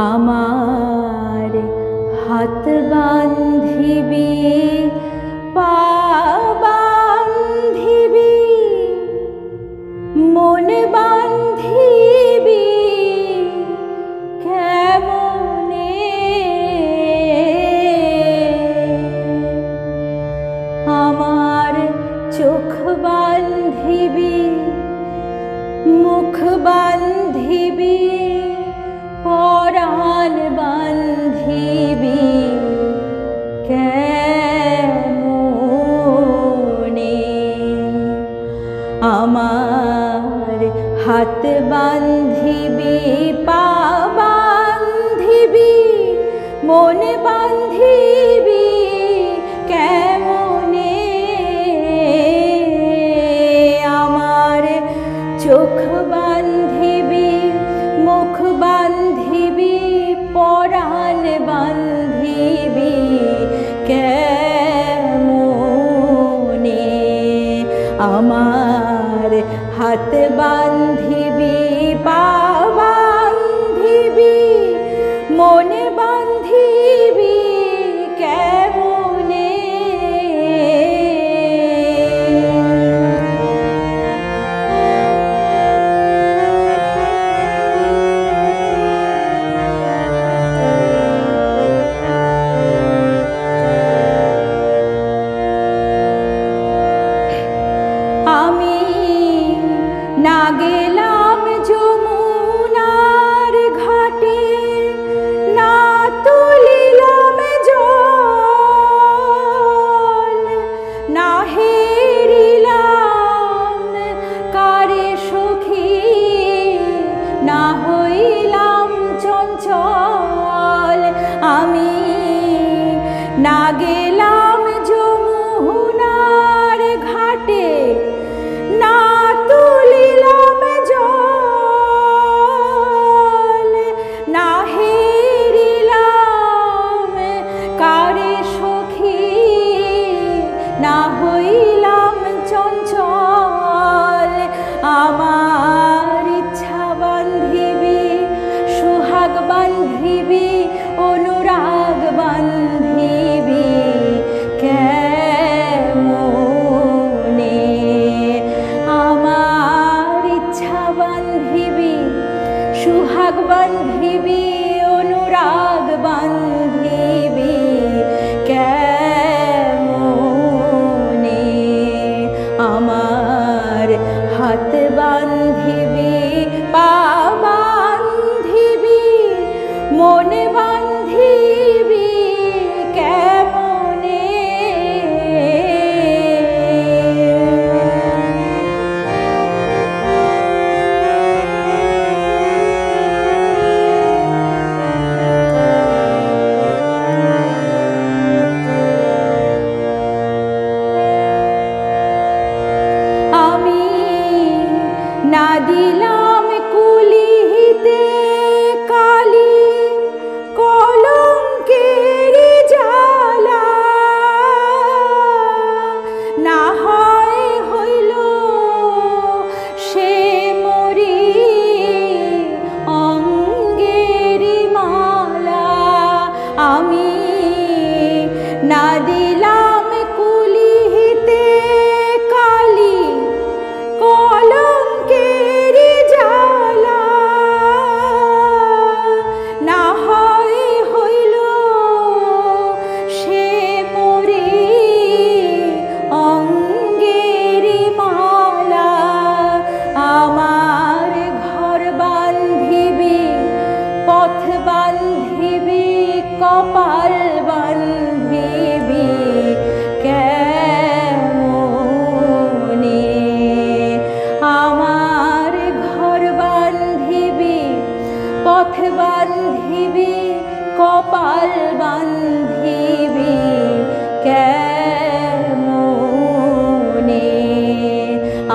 আমার হাত বান্ধিবি পা বান্ধিবি মন বান্ধিবি কেমনে আমার চোখ বান্ধিবি মুখ বান্ধিবি পরাণ বান্ধিবি কেমনে আমার হাত বান্ধিবি পা বান্ধিবি মন বান্ধিবি কেমনে আমার চোখ বান্ধিবি মুখ বান্ধিবি পরাণ বান্ধিবি কেমনে আমার হাত বান্ধিবি পা বান্ধিবি মন বান্ধিবি কেমনে আমি না গেলাম যমুনার ঘাটে না তুলিলাম জল না হেরিলাম কারে সখী না হইলাম চঞ্চল আমি না গেলাম যমুনার ঘাটে না তুলিলাম জল না হেরিলাম কারে সখী না হইলাম চঞ্চল আমার ইচ্ছা বান্ধিবি সুহাগ বান্ধিবি অনুরাগ বান্ধিবি কেমনে আমার ইচ্ছা বান্ধিবি সুহাগ বান্ধিবি অনুরাগ বান্ধিবি কেমনে আমার হাত বান্ধিবি পা বান্ধিবি মন বান্ধিবি কেমনে আমি না দিলাম কুলিতে কালি কলঙ্কের জ্বালা না হয় হইল সে মরি অঙ্গের মালা আমি না দিলাম কুলিতে কালি কলঙ্কের জ্বালা না হয় হইল সে মরি অঙ্গের মালা আমার ঘর বান্ধিবি পথ বান্ধিবি কপাল বান্ধিবি কেমনে আমার ঘর বান্ধিবি পথ বান্ধিবি কপাল বান্ধিবি কেমনে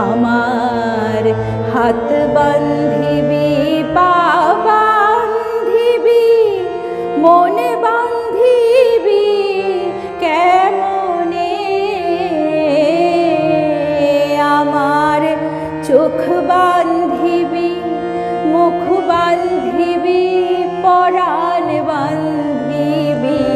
আমার হাত বান্ধিবি পা বান্ধিবি মন বান্ধিবি কেমনে আমার চোখ বান্ধিবি মুখ বান্ধিবি পরাণ বান্ধিবি